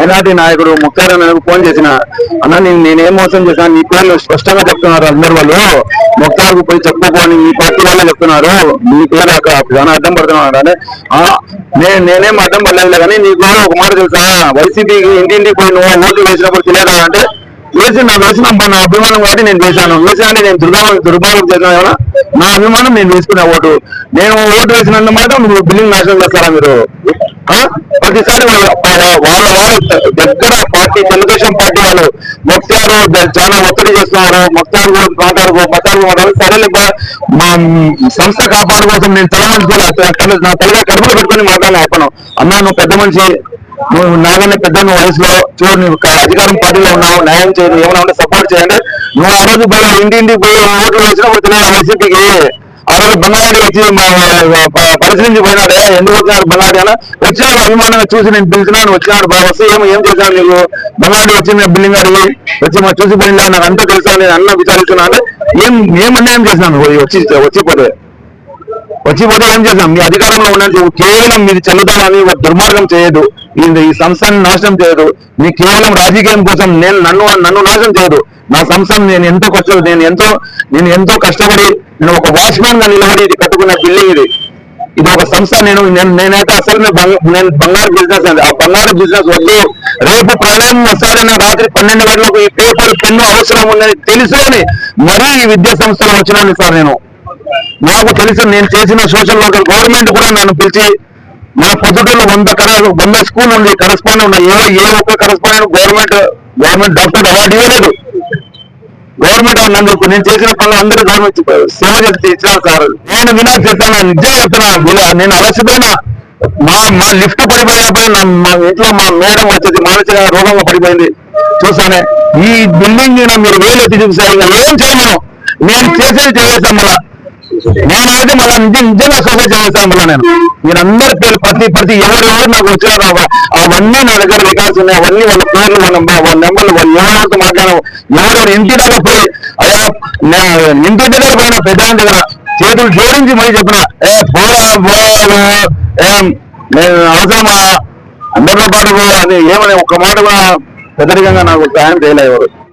Minority నాయకుడు ముఖ్తార్ నాకు phone చేసిన, అన్న నేనేం మోసం చేశాను, నీ పేర్లు స్పష్టంగా చెప్తున్నారు అందరు వాళ్ళు, ముఖ్తార్ పోయి చెప్పుకోని మీ పార్టీ వాళ్ళే చెప్తున్నారు, నీ పేరు చాలా అడ్డం పడుతున్నాడు అంటే నేనేం అడ్డం పడలేదు. కానీ నీకు ఒక మాట తెలుసా, వైసీపీకి ఇంటింటికి పోయి నువ్వు ఓట్లు వేసినప్పుడు తెలియదా అంటే, వేసిన నా అభిమానం కాబట్టి నేను వేశాను, వేసానంటే నేను దుర్భావం చేసిన నా అభిమానం నేను వేసుకునే ఓటు, నేను ఓటు వేసినంత మాత్రం నువ్వు బిల్డింగ్ నాశనం చేస్తారా మీరు? ప్రతిసారి వాళ్ళ దగ్గర పార్టీ తెలుగుదేశం పార్టీ వాళ్ళు ముఖ్తారు చాలా ఒత్తిడి చేస్తున్నారు, ముఖ్తారు మాట్లాడుకోవాలి సరే మా సంస్థ కాపాడు కోసం నేను తల నా తలగా కడుపులో పెట్టుకుని మాట్లాడాను. అన్నా నువ్వు పెద్ద మనిషి, నువ్వు నాగానే పెద్ద వయసులో చూడు, నువ్వు అధికారం పార్టీలో ఉన్నావు, న్యాయం చేయండి, ఏమైనా ఉంటే సపోర్ట్ చేయండి. నువ్వు ఆ రోజు పోయి ఇంటింటికి పోయి ఓట్లు వేసినప్పుడు తెలియదు వైసీపీకి. ఆ రోజు బంగారు వచ్చి పరిశీలించి పోయినాడే, ఎందుకు వచ్చినాడు బంగారు అని వచ్చినాడు, అభిమానంగా చూసి నేను పిలిచినాను, వచ్చినాడు బాగా వస్తే ఏం చేశాను నీకు, బంగారు వచ్చిన బిల్డింగ్ అడిగి వచ్చి మా చూసి పోయిందా, నాకు అంతా తెలుసా, నేను అన్న విచారిస్తున్నా అంటే ఏం అన్యాయం చేసినాను వచ్చిపోతే ఏం చేద్దాం, మీ అధికారంలో ఉన్నది కేవలం మీది చెల్లుతామని దుర్మార్గం చేయదు, ఈ సంస్థని నాశనం చేయదు, మీ కేవలం రాజకీయం కోసం నన్ను నాశనం చేయదు. నా సంస్థను నేను ఎంతో కష్టపడి నేను ఒక వాచ్మెన్ గా నిలబడి ఇది కట్టుకున్న బిల్డింగ్ ఇది ఒక సంస్థ. నేనైతే అసలు నేను బంగారు బిజినెస్ అండి, ఆ బంగారు బిజినెస్ వద్దు, రేపు ప్రళయం వస్తాడన్న రాత్రి 12 గంటలకు ఈ పేపర్ పెన్ను అవసరం ఉందని తెలుసుకొని మరీ ఈ విద్యా సంస్థలో వచ్చినాను సార్. నాకు తెలిసి నేను చేసిన సోషల్ వర్కర్ గవర్నమెంట్ కూడా నన్ను పిలిచి, మా పొద్దుటూరులో 100 స్కూల్ ఉంది, కరస్పాండెంట్ ఉన్నాయి, ఏ ఒక్క కరస్పాండెంట్ గవర్నమెంట్ డాక్టర్ అవార్డు ఇవ్వలేదు. గవర్నమెంట్ నందుకు నేను చేసిన పనులు అందరూ గవర్నమెంట్ సేవ చేసి ఇచ్చినా సార్. నేను వినా చెప్తాను, నిజంగా చెప్తున్నా, నేను అలసిపోయినా, మా లిఫ్ట్ పడిపోయినప్పుడు మా ఇంట్లో మా మేడం వచ్చేసి మానసిక రోగంగా పడిపోయింది చూసానే. ఈ బిల్డింగ్ మీరు వేలెత్తి చూపిస్తారు, ఇంకా ఏం చేయను, నేను చేసేది చేస్తాను. మళ్ళా నేనైతే మళ్ళీ నిజంగా సోఫా చేస్తాను. మళ్ళీ నేను మీరందరి పేరు ప్రతి ఎవరెవరు నాకు వచ్చినారు అవన్నీ నా దగ్గర రికార్డ్స్ ఉన్నాయి, అవన్నీ వాళ్ళ పేర్లు వాళ్ళ నెంబర్లు వాళ్ళు ఎవరితో మాట్లాడారు, ఎవరెవరు ఇంటి దగ్గర పోయి అయ్యా ఇంటి దగ్గర పోయినా పెద్ద దగ్గర చేతులు జోడించి మళ్ళీ చెప్పిన నేను అవసరమా అందరితో పాటు అది ఏమని ఒక్క మాట కూడా పెద్దరికంగా నాకు సాయం చేయలేదు ఎవరు.